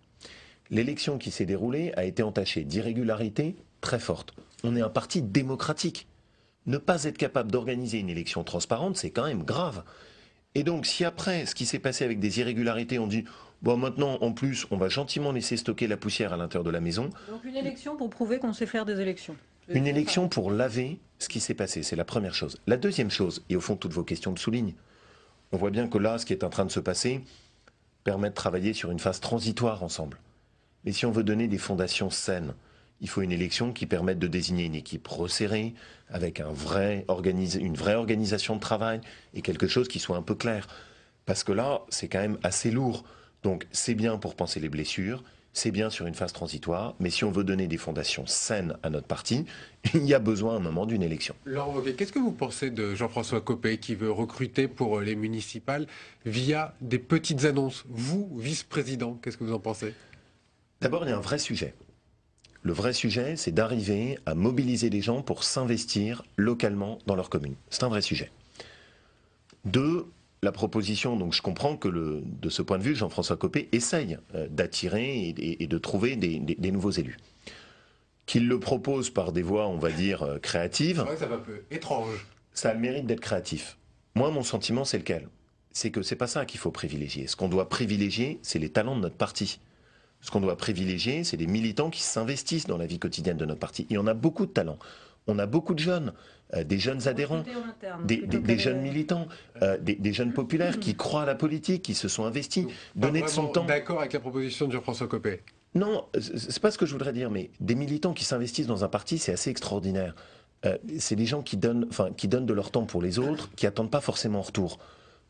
L'élection qui s'est déroulée a été entachée d'irrégularités très fortes. On est un parti démocratique. Ne pas être capable d'organiser une élection transparente, c'est quand même grave. Et donc, si après, ce qui s'est passé avec des irrégularités, on dit bon, maintenant, en plus, on va gentiment laisser stocker la poussière à l'intérieur de la maison. Donc une élection pour prouver qu'on sait faire des élections. Une élection pour laver ce qui s'est passé, c'est la première chose. La deuxième chose, et au fond, toutes vos questions le soulignent, on voit bien que là, ce qui est en train de se passer permet de travailler sur une phase transitoire ensemble. Mais si on veut donner des fondations saines, il faut une élection qui permette de désigner une équipe resserrée, avec une vraie organisation de travail et quelque chose qui soit un peu clair. Parce que là, c'est quand même assez lourd. Donc c'est bien pour penser les blessures, c'est bien sur une phase transitoire, mais si on veut donner des fondations saines à notre parti, il y a besoin à un moment d'une élection. Laurent Wauquiez, qu'est-ce que vous pensez de Jean-François Copé qui veut recruter pour les municipales via des petites annonces? Vous, vice-président, qu'est-ce que vous en pensez? D'abord, il y a un vrai sujet. Le vrai sujet, c'est d'arriver à mobiliser les gens pour s'investir localement dans leur commune. C'est un vrai sujet. Deux, la proposition, donc je comprends que de ce point de vue, Jean-François Copé essaye d'attirer et de trouver des nouveaux élus. Qu'il le propose par des voies, on va dire, créatives. C'est vrai que ça va un peu étrange. Ça a le mérite d'être créatif. Moi, mon sentiment, c'est lequel? C'est que c'est pas ça qu'il faut privilégier. Ce qu'on doit privilégier, c'est les talents de notre parti. Ce qu'on doit privilégier, c'est des militants qui s'investissent dans la vie quotidienne de notre parti. Et on a beaucoup de talents. On a beaucoup de jeunes, des jeunes adhérents, des jeunes militants, des jeunes populaires qui croient à la politique, qui se sont investis, donner de son temps. D'accord avec la proposition de Jean-François Copé? Non, c'est pas ce que je voudrais dire, mais des militants qui s'investissent dans un parti, c'est assez extraordinaire. C'est des gens qui donnent de leur temps pour les autres, qui attendent pas forcément en retour.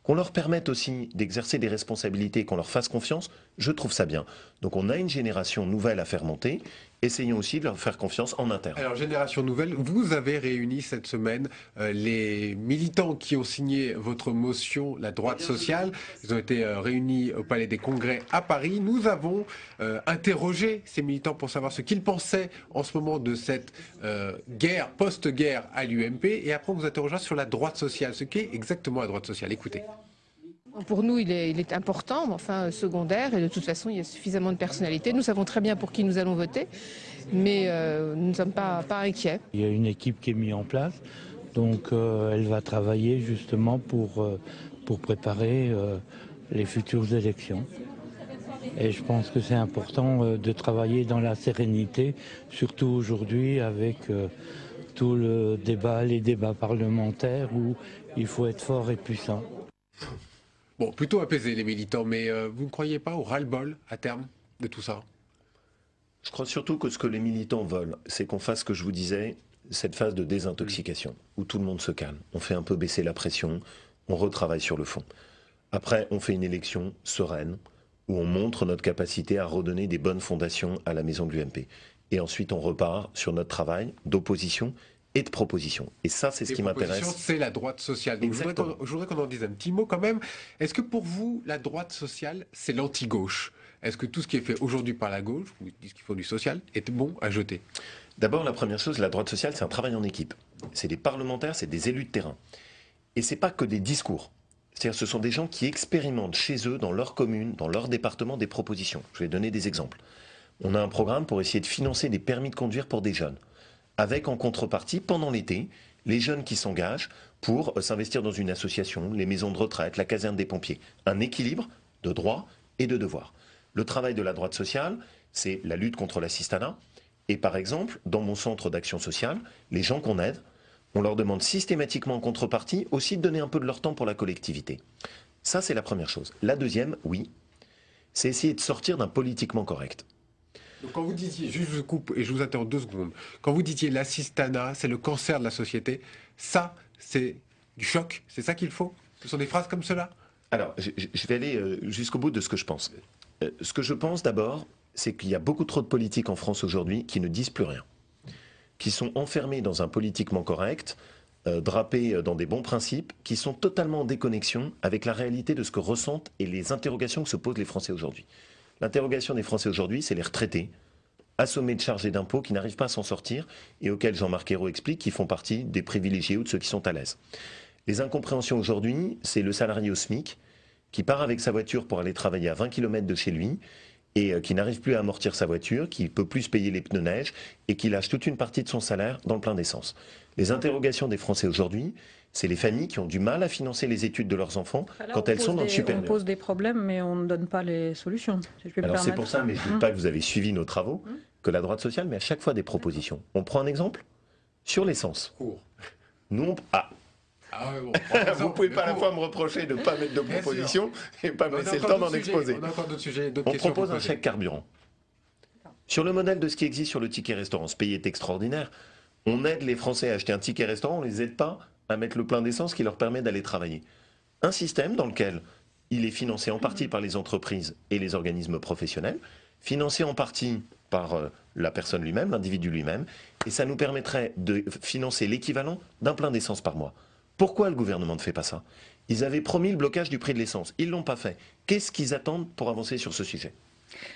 Qu'on leur permette aussi d'exercer des responsabilités, qu'on leur fasse confiance, je trouve ça bien. Donc on a une génération nouvelle à faire monter, essayons aussi de leur faire confiance en interne. Alors, génération nouvelle, vous avez réuni cette semaine les militants qui ont signé votre motion, la droite sociale. Ils ont été réunis au Palais des Congrès à Paris. Nous avons interrogé ces militants pour savoir ce qu'ils pensaient en ce moment de cette guerre, post-guerre à l'UMP. Et après, on vous interrogera sur la droite sociale, ce qu'est exactement la droite sociale. Écoutez. Pour nous, il est important, mais enfin secondaire, et de toute façon, il y a suffisamment de personnalités. Nous savons très bien pour qui nous allons voter, mais nous ne sommes pas inquiets. Il y a une équipe qui est mise en place, donc elle va travailler justement pour préparer les futures élections. Et je pense que c'est important de travailler dans la sérénité, surtout aujourd'hui avec tout le débat, les débats parlementaires où il faut être fort et puissant. Bon, plutôt apaiser les militants, mais vous ne croyez pas au ras-le-bol à terme de tout ça? Je crois surtout que ce que les militants veulent, c'est qu'on fasse ce que je vous disais, cette phase de désintoxication, où tout le monde se calme. On fait un peu baisser la pression, on retravaille sur le fond. Après, on fait une élection sereine, où on montre notre capacité à redonner des bonnes fondations à la maison de l'UMP. Et ensuite, on repart sur notre travail d'opposition et de proposition. Et ça, c'est ce qui m'intéresse. C'est la droite sociale. Donc, je voudrais qu'on en dise un petit mot quand même. Est-ce que pour vous, la droite sociale, c'est l'anti-gauche? Est-ce que tout ce qui est fait aujourd'hui par la gauche, ou ce qui font du social, est bon à jeter? D'abord, la première chose, la droite sociale, c'est un travail en équipe. C'est des parlementaires, c'est des élus de terrain. Et c'est pas que des discours. C'est-à-dire ce sont des gens qui expérimentent chez eux, dans leur commune, dans leur département, des propositions. Je vais donner des exemples. On a un programme pour essayer de financer des permis de conduire pour des jeunes, avec en contrepartie, pendant l'été, les jeunes qui s'engagent pour s'investir dans une association, les maisons de retraite, la caserne des pompiers. Un équilibre de droits et de devoirs. Le travail de la droite sociale, c'est la lutte contre l'assistanat. Et par exemple, dans mon centre d'action sociale, les gens qu'on aide, on leur demande systématiquement en contrepartie aussi de donner un peu de leur temps pour la collectivité. Ça, c'est la première chose. La deuxième, oui, c'est essayer de sortir d'un politiquement correct. Donc quand vous disiez, juste je coupe et je vous interromps 2 secondes, quand vous disiez l'assistanat, c'est le cancer de la société, ça, c'est du choc, c'est ça qu'il faut? Ce sont des phrases comme cela? Alors, je vais aller jusqu'au bout de ce que je pense. Ce que je pense d'abord, c'est qu'il y a beaucoup trop de politiques en France aujourd'hui qui ne disent plus rien, qui sont enfermés dans un politiquement correct, drapés dans des bons principes, qui sont totalement en déconnexion avec la réalité de ce que ressentent et les interrogations que se posent les Français aujourd'hui. L'interrogation des Français aujourd'hui, c'est les retraités, assommés de charges et d'impôts qui n'arrivent pas à s'en sortir et auxquels Jean-Marc Ayrault explique qu'ils font partie des privilégiés ou de ceux qui sont à l'aise. Les incompréhensions aujourd'hui, c'est le salarié au SMIC qui part avec sa voiture pour aller travailler à 20 km de chez lui et qui n'arrive plus à amortir sa voiture, qui ne peut plus se payer les pneus neige et qui lâche toute une partie de son salaire dans le plein d'essence. Les interrogations des Français aujourd'hui, c'est les familles qui ont du mal à financer les études de leurs enfants quand elles sont dans le supérieur. On pose des problèmes, mais on ne donne pas les solutions. Si je puis me Alors c'est permettre. pour ça, mais je ne doute pas que vous avez suivi nos travaux, que la droite sociale met à chaque fois des propositions. On prend un exemple sur l'essence. Nous, vous ne pouvez pas à la fois me reprocher de ne pas mettre de propositions et pas me laisser le temps d'en exposer. On a encore d'autres sujets, d'autres On questions. propose un chèque carburant. Sur le modèle de ce qui existe sur le ticket restaurant, ce pays est extraordinaire. On aide les Français à acheter un ticket restaurant, on ne les aide pas à mettre le plein d'essence qui leur permet d'aller travailler. Un système dans lequel il est financé en partie par les entreprises et les organismes professionnels, financé en partie par la personne lui-même, l'individu lui-même, et ça nous permettrait de financer l'équivalent d'un plein d'essence par mois. Pourquoi le gouvernement ne fait pas ça? Ils avaient promis le blocage du prix de l'essence. Ils ne l'ont pas fait. Qu'est-ce qu'ils attendent pour avancer sur ce sujet?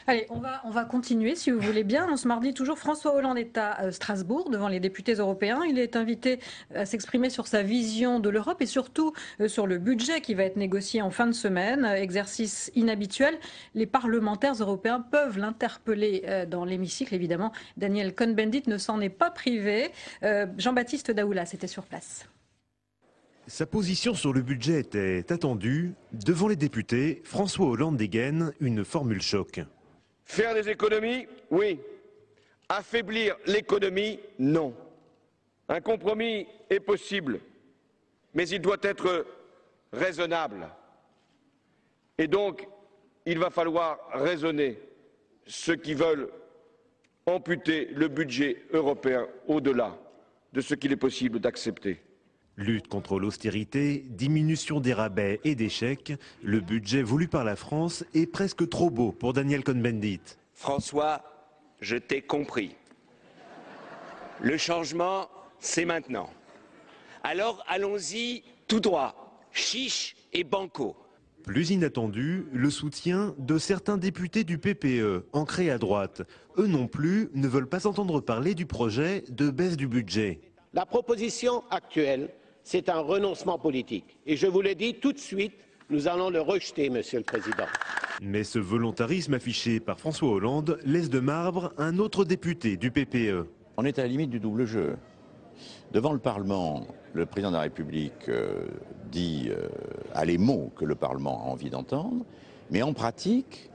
Allez, on va continuer, si vous voulez bien. Ce mardi, toujours, François Hollande est à Strasbourg, devant les députés européens. Il est invité à s'exprimer sur sa vision de l'Europe et surtout sur le budget qui va être négocié en fin de semaine. Exercice inhabituel. Les parlementaires européens peuvent l'interpeller dans l'hémicycle, évidemment. Daniel Cohn-Bendit ne s'en est pas privé. Jean-Baptiste Daoulas était sur place. Sa position sur le budget était attendue. Devant les députés, François Hollande dégaine une formule choc. Faire des économies, oui. Affaiblir l'économie, non. Un compromis est possible, mais il doit être raisonnable. Et donc, il va falloir raisonner ceux qui veulent amputer le budget européen au-delà de ce qu'il est possible d'accepter. Lutte contre l'austérité, diminution des rabais et des chèques, le budget voulu par la France est presque trop beau pour Daniel Cohn-Bendit. François, je t'ai compris. Le changement, c'est maintenant. Alors allons-y tout droit, chiche et banco. Plus inattendu, le soutien de certains députés du PPE, ancrés à droite. Eux non plus ne veulent pas entendre parler du projet de baisse du budget. La proposition actuelle, c'est un renoncement politique. Et je vous le dis tout de suite, nous allons le rejeter, Monsieur le Président. Mais ce volontarisme affiché par François Hollande laisse de marbre un autre député du PPE. On est à la limite du double jeu. Devant le Parlement, le Président de la République a les mots que le Parlement a envie d'entendre, mais en pratique,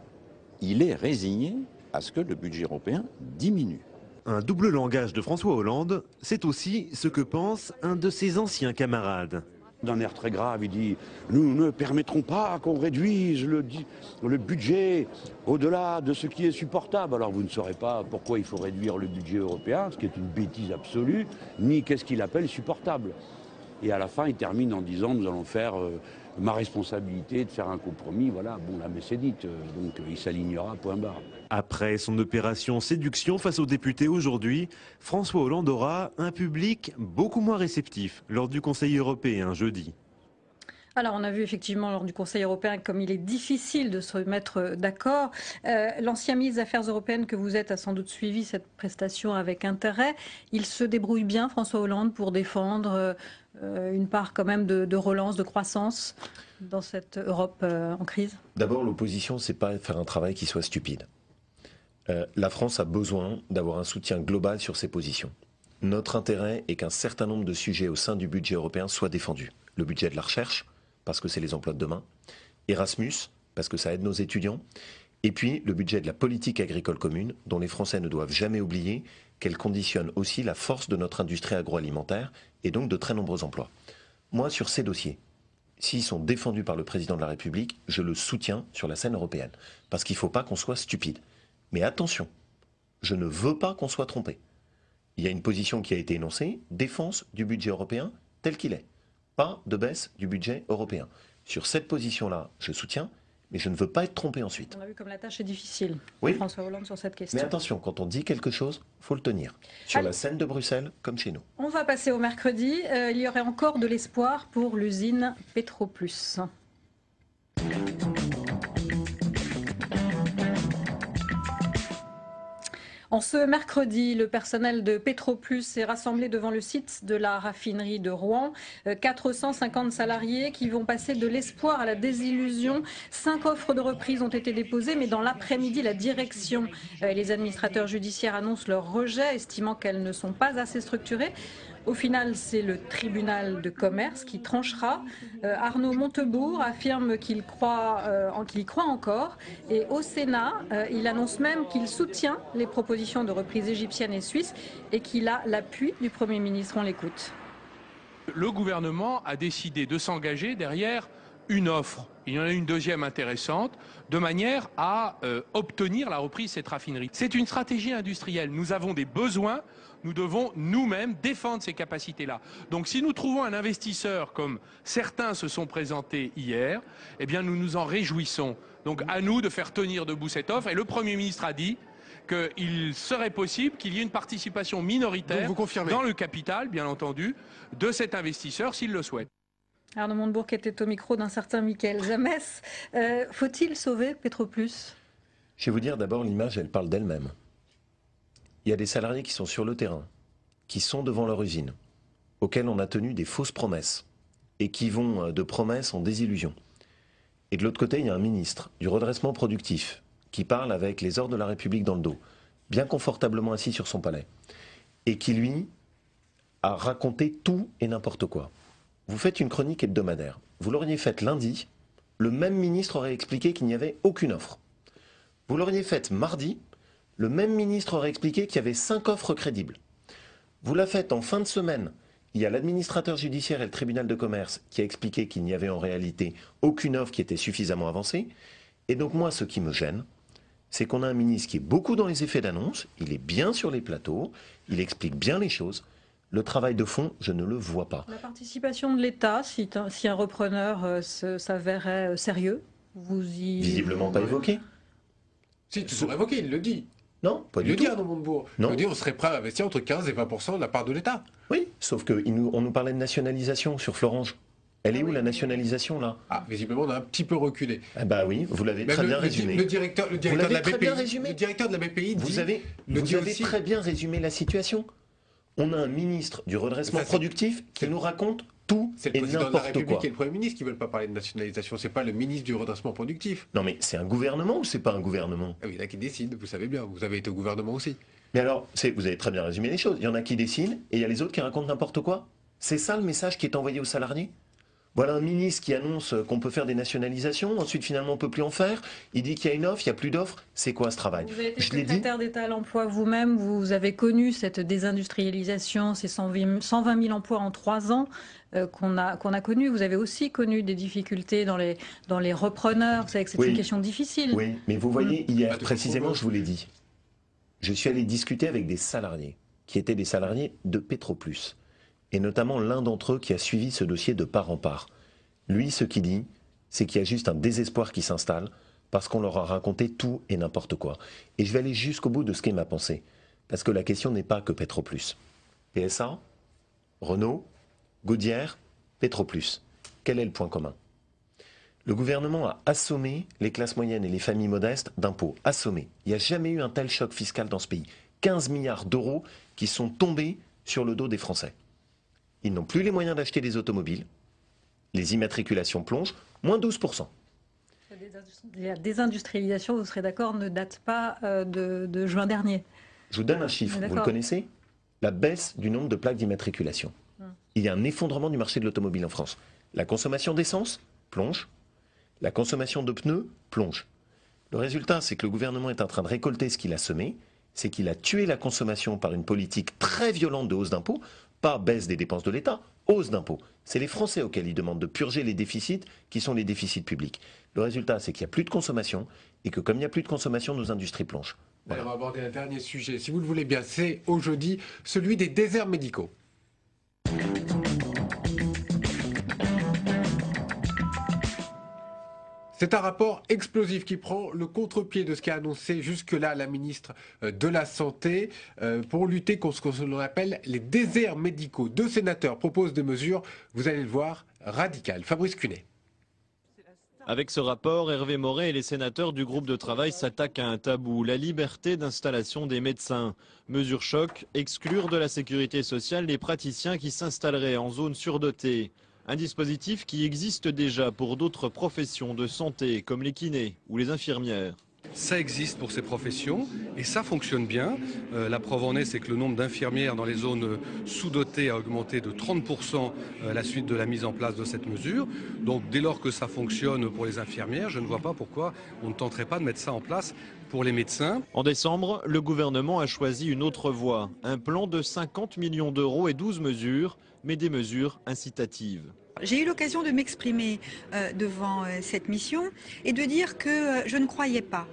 il est résigné à ce que le budget européen diminue. Un double langage de François Hollande, c'est aussi ce que pense un de ses anciens camarades. D'un air très grave, il dit « Nous ne permettrons pas qu'on réduise le budget au-delà de ce qui est supportable. » Alors vous ne saurez pas pourquoi il faut réduire le budget européen, ce qui est une bêtise absolue, ni qu'est-ce qu'il appelle supportable. Et à la fin, il termine en disant « Nous allons faire ma responsabilité de faire un compromis. » Voilà, bon, la messe est dite, donc il s'alignera, point barre. Après son opération séduction face aux députés aujourd'hui, François Hollande aura un public beaucoup moins réceptif lors du Conseil européen jeudi. Alors, on a vu effectivement lors du Conseil européen comme il est difficile de se mettre d'accord. L'ancien ministre des Affaires européennes que vous êtes a sans doute suivi cette prestation avec intérêt. Il se débrouille bien, François Hollande, pour défendre une part quand même de relance, de croissance dans cette Europe en crise. D'abord, l'opposition, c'est pas faire un travail qui soit stupide. La France a besoin d'avoir un soutien global sur ses positions. Notre intérêt est qu'un certain nombre de sujets au sein du budget européen soient défendus. Le budget de la recherche, parce que c'est les emplois de demain. Erasmus, parce que ça aide nos étudiants. Et puis, le budget de la politique agricole commune, dont les Français ne doivent jamais oublier qu'elle conditionne aussi la force de notre industrie agroalimentaire et donc de très nombreux emplois. Moi, sur ces dossiers, s'ils sont défendus par le président de la République, je le soutiens sur la scène européenne. Parce qu'il ne faut pas qu'on soit stupide. Mais attention, je ne veux pas qu'on soit trompé. Il y a une position qui a été énoncée, défense du budget européen tel qu'il est. Pas de baisse du budget européen. Sur cette position-là, je soutiens, mais je ne veux pas être trompé ensuite. On a vu comme la tâche est difficile, oui. François Hollande, sur cette question. Mais attention, quand on dit quelque chose, il faut le tenir. Sur la scène de Bruxelles, comme chez nous. On va passer au mercredi. Il y aurait encore de l'espoir pour l'usine Petroplus. En ce mercredi, le personnel de Petroplus s'est rassemblé devant le site de la raffinerie de Rouen. 450 salariés qui vont passer de l'espoir à la désillusion. 5 offres de reprise ont été déposées, mais dans l'après-midi, la direction et les administrateurs judiciaires annoncent leur rejet, estimant qu'elles ne sont pas assez structurées. Au final, c'est le tribunal de commerce qui tranchera. Arnaud Montebourg affirme qu'il y croit encore. Et au Sénat, il annonce même qu'il soutient les propositions de reprise égyptienne et suisse et qu'il a l'appui du Premier ministre. On l'écoute. Le gouvernement a décidé de s'engager derrière une offre. Il y en a une deuxième intéressante, de manière à obtenir la reprise de cette raffinerie. C'est une stratégie industrielle. Nous avons des besoins. Nous devons nous-mêmes défendre ces capacités-là. Donc si nous trouvons un investisseur comme certains se sont présentés hier, eh bien nous nous en réjouissons. Donc à nous de faire tenir debout cette offre. Et le Premier ministre a dit qu'il serait possible qu'il y ait une participation minoritaire dans le capital, bien entendu, de cet investisseur s'il le souhaite. Arnaud Montebourg qui était au micro d'un certain Michael Jamès. Faut-il sauver Petroplus? Je vais vous dire d'abord, l'image, elle parle d'elle-même. Il y a des salariés qui sont sur le terrain, qui sont devant leur usine, auxquels on a tenu des fausses promesses, et qui vont de promesses en désillusion. Et de l'autre côté, il y a un ministre du redressement productif, qui parle avec les ordres de la République dans le dos, bien confortablement assis sur son palais, et qui, lui, a raconté tout et n'importe quoi. Vous faites une chronique hebdomadaire. Vous l'auriez faite lundi, le même ministre aurait expliqué qu'il n'y avait aucune offre. Vous l'auriez faite mardi, le même ministre aurait expliqué qu'il y avait 5 offres crédibles. Vous la faites en fin de semaine. Il y a l'administrateur judiciaire et le tribunal de commerce qui a expliqué qu'il n'y avait en réalité aucune offre qui était suffisamment avancée. Et donc moi, ce qui me gêne, c'est qu'on a un ministre qui est beaucoup dans les effets d'annonce, il est bien sur les plateaux, il explique bien les choses. Le travail de fond, je ne le vois pas. La participation de l'État, si un repreneur s'avérait sérieux, vous y... Visiblement pas évoqué. Si, toujours évoqué, il le dit. Non, pas du tout. Il le dit, Arnaud Montebourg. Non. Il le dit, on serait prêt à investir entre 15 et 20% de la part de l'État. Oui, sauf qu'on nous parlait de nationalisation sur Florange. Elle est où la nationalisation là? Ah, visiblement, on a un petit peu reculé. Ah bah oui, vous l'avez très bien résumé. Le directeur de la BPI dit... Vous avez très bien résumé la situation. On a un ministre du redressement productif qui nous raconte tout c'est le et président de la n'importe République quoi. et le Premier ministre qui ne veulent pas parler de nationalisation. C'est pas le ministre du redressement productif. Non mais c'est un gouvernement ou c'est pas un gouvernement? Ah oui, il y en a qui décident, vous savez bien. Vous avez été au gouvernement aussi. Mais alors, vous avez très bien résumé les choses. Il y en a qui décident et il y a les autres qui racontent n'importe quoi. C'est ça le message qui est envoyé aux salariés? Voilà un ministre qui annonce qu'on peut faire des nationalisations, ensuite finalement on ne peut plus en faire, il dit qu'il y a une offre, il n'y a plus d'offre, c'est quoi ce travail? Vous avez été secrétaire d'État à l'emploi vous-même, vous avez connu cette désindustrialisation, ces 120 000 emplois en 3 ans qu'on a connu. Vous avez aussi connu des difficultés dans les repreneurs, vous savez que c'est une question difficile. Oui, mais vous voyez, hier précisément, je vous l'ai dit, je suis allé discuter avec des salariés, qui étaient des salariés de Petroplus. Et notamment l'un d'entre eux qui a suivi ce dossier de part en part. Lui, ce qu'il dit, c'est qu'il y a juste un désespoir qui s'installe parce qu'on leur a raconté tout et n'importe quoi. Et je vais aller jusqu'au bout de ce qu'est ma pensée. Parce que la question n'est pas que Petroplus. PSA, Renault, Gaudière, Petroplus. Quel est le point commun? Le gouvernement a assommé les classes moyennes et les familles modestes d'impôts. Assommé. Il n'y a jamais eu un tel choc fiscal dans ce pays. 15 milliards d'euros qui sont tombés sur le dos des Français. Ils n'ont plus les moyens d'acheter des automobiles. Les immatriculations plongent, moins 12%. La désindustrialisation, vous serez d'accord, ne date pas de juin dernier. Je vous donne un chiffre, vous le connaissez? La baisse du nombre de plaques d'immatriculation. Il y a un effondrement du marché de l'automobile en France. La consommation d'essence plonge. La consommation de pneus plonge. Le résultat, c'est que le gouvernement est en train de récolter ce qu'il a semé. C'est qu'il a tué la consommation par une politique très violente de hausse d'impôts. Pas baisse des dépenses de l'État, hausse d'impôts. C'est les Français auxquels ils demandent de purger les déficits qui sont les déficits publics. Le résultat, c'est qu'il n'y a plus de consommation et que comme il n'y a plus de consommation, nos industries plongent. Voilà. On va aborder un dernier sujet, si vous le voulez bien, c'est aujourd'hui celui des déserts médicaux. C'est un rapport explosif qui prend le contre-pied de ce qu'a annoncé jusque-là la ministre de la Santé pour lutter contre ce qu'on appelle les déserts médicaux. 2 sénateurs proposent des mesures, vous allez le voir, radicales. Fabrice Cunet. Avec ce rapport, Hervé Moret et les sénateurs du groupe de travail s'attaquent à un tabou, la liberté d'installation des médecins. Mesure choc, exclure de la sécurité sociale les praticiens qui s'installeraient en zone surdotée. Un dispositif qui existe déjà pour d'autres professions de santé, comme les kinés ou les infirmières. Ça existe pour ces professions et ça fonctionne bien. La preuve en est, c'est que le nombre d'infirmières dans les zones sous-dotées a augmenté de 30% à la suite de la mise en place de cette mesure. Donc dès lors que ça fonctionne pour les infirmières, je ne vois pas pourquoi on ne tenterait pas de mettre ça en place pour les médecins. En décembre, le gouvernement a choisi une autre voie, un plan de 50 millions d'euros et 12 mesures, mais des mesures incitatives. J'ai eu l'occasion de m'exprimer devant cette mission et de dire que je ne croyais pas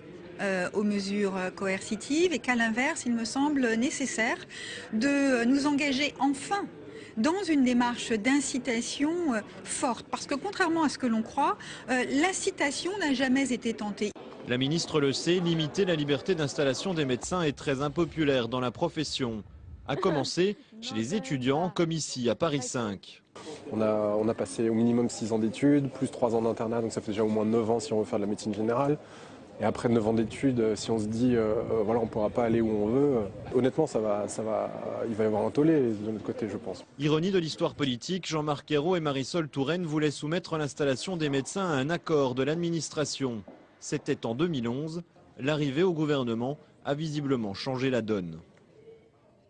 aux mesures coercitives et qu'à l'inverse, il me semble nécessaire de nous engager enfin dans une démarche d'incitation forte. Parce que contrairement à ce que l'on croit, l'incitation n'a jamais été tentée. La ministre le sait, limiter la liberté d'installation des médecins est très impopulaire dans la profession. À commencer chez les étudiants, comme ici à Paris 5. On a passé au minimum 6 ans d'études, plus 3 ans d'internat, donc ça fait déjà au moins 9 ans si on veut faire de la médecine générale. Et après 9 ans d'études, si on se dit voilà, on ne pourra pas aller où on veut, honnêtement, il va y avoir un tollé de notre côté, je pense. Ironie de l'histoire politique, Jean-Marc Ayrault et Marisol Touraine voulaient soumettre l'installation des médecins à un accord de l'administration. C'était en 2011. L'arrivée au gouvernement a visiblement changé la donne.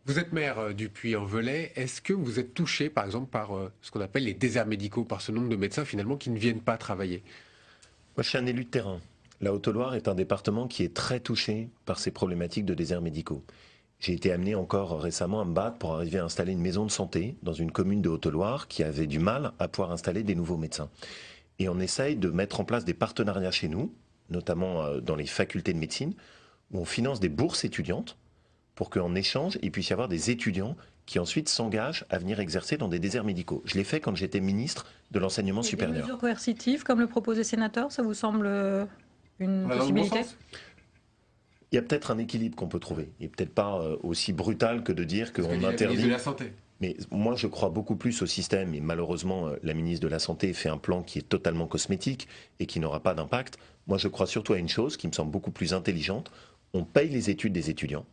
Vous êtes maire du Puy-en-Velay. Est-ce que vous êtes touché, par exemple, par ce qu'on appelle les déserts médicaux, par ce nombre de médecins finalement qui ne viennent pas travailler? Moi, je suis un élu de terrain. La Haute-Loire est un département qui est très touché par ces problématiques de déserts médicaux. J'ai été amené encore récemment à me battre pour arriver à installer une maison de santé dans une commune de Haute-Loire qui avait du mal à pouvoir installer des nouveaux médecins. Et on essaye de mettre en place des partenariats chez nous, notamment dans les facultés de médecine, où on finance des bourses étudiantes pour qu'en échange, il puisse y avoir des étudiants qui ensuite s'engagent à venir exercer dans des déserts médicaux. Je l'ai fait quand j'étais ministre de l'enseignement supérieur. Des mesures coercitives, comme le propose le sénateur, ça vous semble une possibilité? Il y a peut-être un équilibre qu'on peut trouver. Il n'est peut-être pas aussi brutal que de dire qu'on interdit. De la santé. Mais moi, je crois beaucoup plus au système. Et malheureusement, la ministre de la Santé fait un plan qui est totalement cosmétique et qui n'aura pas d'impact. Moi, je crois surtout à une chose qui me semble beaucoup plus intelligente. On paye les études des étudiants.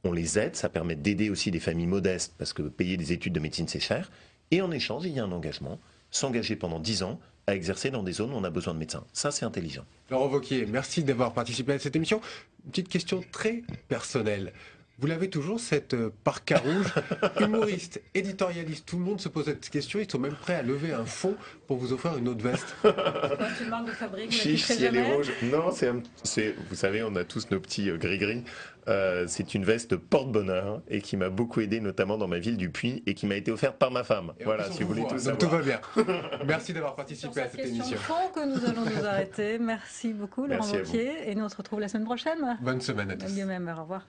On les aide. Ça permet d'aider aussi des familles modestes parce que payer des études de médecine, c'est cher. Et en échange, il y a un engagement. S'engager pendant 10 ans à exercer dans des zones où on a besoin de médecins. Ça, c'est intelligent. Laurent Wauquiez, merci d'avoir participé à cette émission. Une petite question très personnelle. Vous l'avez toujours, cette parka rouge, humoriste, éditorialiste, tout le monde se pose cette question, ils sont même prêts à lever un fonds pour vous offrir une autre veste. C'est une marque de fabrique, vous Chiche, si elle est rouge. Non, vous savez, on a tous nos petits gris-gris. C'est une veste porte-bonheur et qui m'a beaucoup aidé, notamment dans ma ville du Puy, et qui m'a été offerte par ma femme. Et voilà, si vous voulez tout savoir. Tout va bien. Merci d'avoir participé à cette émission. Fond que nous allons nous arrêter. Merci beaucoup, Laurent Wauquiez. Et nous on se retrouve la semaine prochaine. Bonne semaine à tous. Au revoir.